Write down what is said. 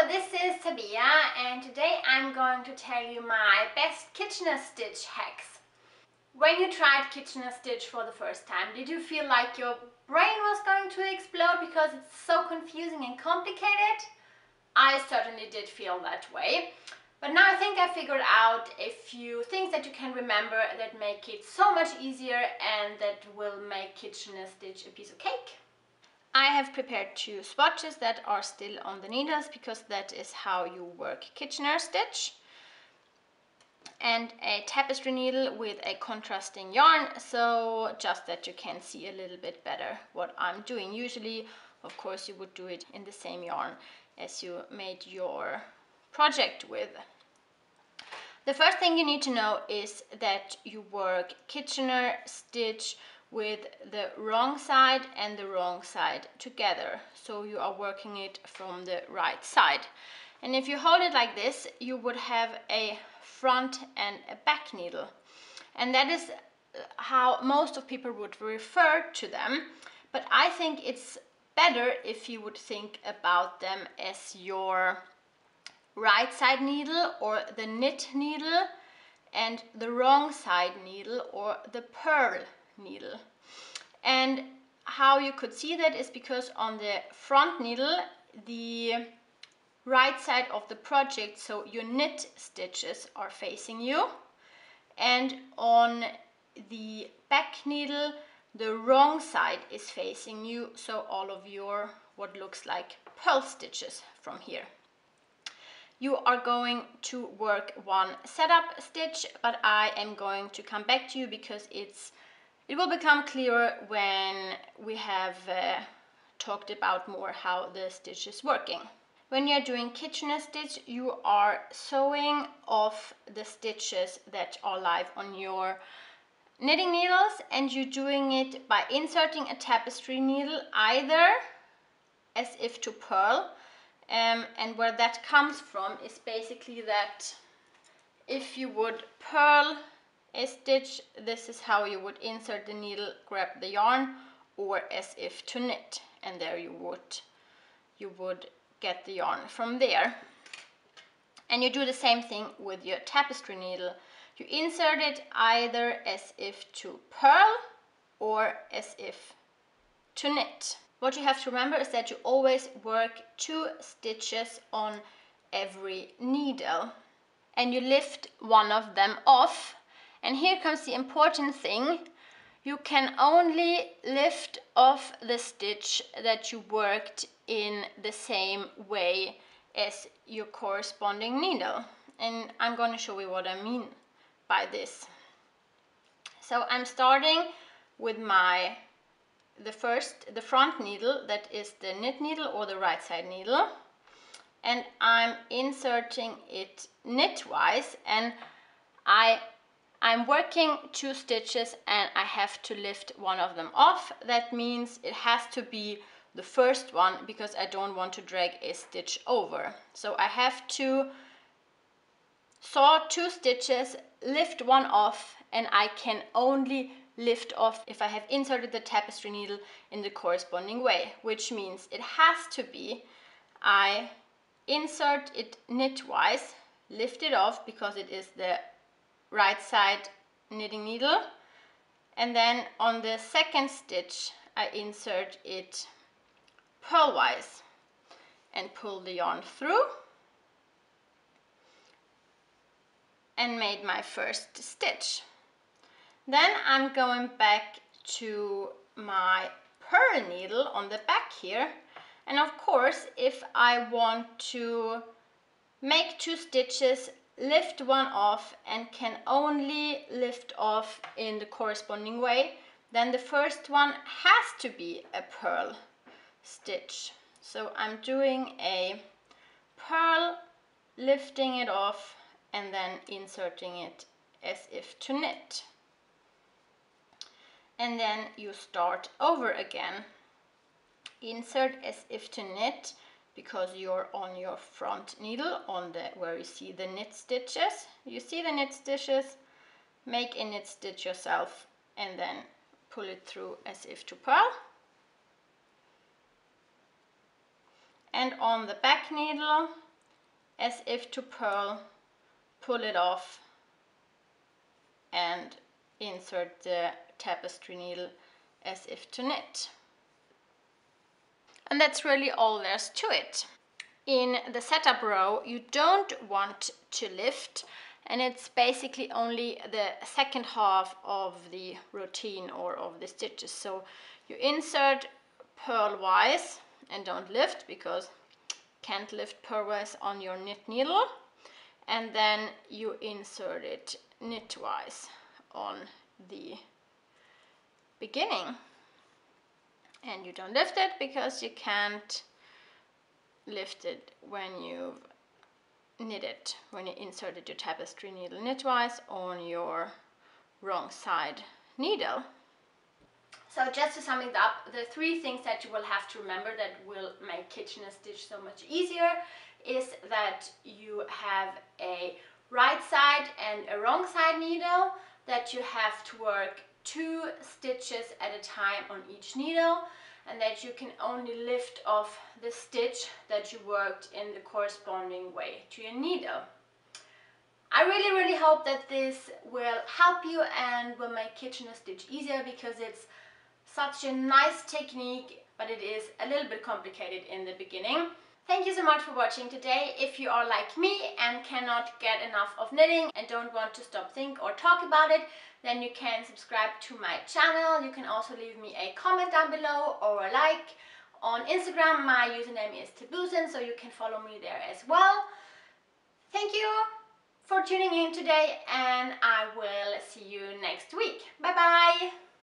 this is Tabia, and today I'm going to tell you my best Kitchener stitch hacks. When you tried Kitchener stitch for the first time, did you feel like your brain was going to explode because it's so confusing and complicated? I certainly did feel that way. But now I think I figured out a few things that you can remember that make it so much easier and that will make Kitchener stitch a piece of cake. I have prepared 2 swatches that are still on the needles because that is how you work Kitchener stitch, and a tapestry needle with a contrasting yarn, so just that you can see a little bit better what I'm doing. Usually, of course, you would do it in the same yarn as you made your project with. The first thing you need to know is that you work Kitchener stitch with the wrong side and the wrong side together. So you are working it from the right side. And if you hold it like this, you would have a front and a back needle. And that is how most of people would refer to them. But I think it's better if you would think about them as your right side needle or the knit needle and the wrong side needle or the purl needle. And how you could see that is because on the front needle, the right side of the project, so your knit stitches, are facing you, and on the back needle the wrong side is facing you, so all of your what looks like purl stitches from here. You are going to work one setup stitch, but I am going to come back to you because it will become clearer when we have talked about more how the stitch is working. When you're doing Kitchener stitch, you are sewing off the stitches that are live on your knitting needles, and you're doing it by inserting a tapestry needle either as if to purl, and where that comes from is basically that if you would purl a stitch, this is how you would insert the needle, grab the yarn, or as if to knit, and there you would get the yarn from there. And you do the same thing with your tapestry needle. You insert it either as if to purl or as if to knit. What you have to remember is that you always work 2 stitches on every needle, and you lift one of them off. And here comes the important thing: you can only lift off the stitch that you worked in the same way as your corresponding needle. And I'm going to show you what I mean by this. So I'm starting with the front needle, that is the knit needle or the right side needle, and I'm inserting it knitwise, and I'm working 2 stitches and I have to lift one of them off. That means it has to be the first one because I don't want to drag a stitch over. So I have to sew 2 stitches, lift one off, and I can only lift off if I have inserted the tapestry needle in the corresponding way, which means it has to be I insert it knitwise, lift it off because it is the right side knitting needle, and then on the second stitch I insert it purlwise and pull the yarn through and made my first stitch. Then I'm going back to my purl needle on the back here, and of course if I want to make 2 stitches, lift one off, and can only lift off in the corresponding way, then the first one has to be a purl stitch. So I'm doing a purl, lifting it off, and then inserting it as if to knit. And then you start over again. Insert as if to knit because you're on your front needle, on the where you see the knit stitches. You see the knit stitches, make a knit stitch yourself and then pull it through as if to purl. And on the back needle as if to purl, pull it off and insert the tapestry needle as if to knit. And that's really all there's to it. In the setup row, you don't want to lift, and it's basically only the second half of the routine or of the stitches. So you insert purlwise and don't lift, because you can't lift purlwise on your knit needle, and then you insert it knitwise on the beginning. And you don't lift it because you can't lift it when you've knitted, when you inserted your tapestry needle knitwise on your wrong side needle. So just to sum it up, the three things that you will have to remember that will make Kitchener stitch so much easier is that you have a right side and a wrong side needle, that you have to work 2 stitches at a time on each needle, and that you can only lift off the stitch that you worked in the corresponding way to your needle. I really hope that this will help you and will make Kitchener stitch easier, because it's such a nice technique, but it is a little bit complicated in the beginning. Thank you so much for watching today. If you are like me and cannot get enough of knitting and don't want to stop, think or talk about it, then you can subscribe to my channel. You can also leave me a comment down below or a like. On Instagram, my username is Tabusin, so you can follow me there as well. Thank you for tuning in today, and I will see you next week. Bye bye!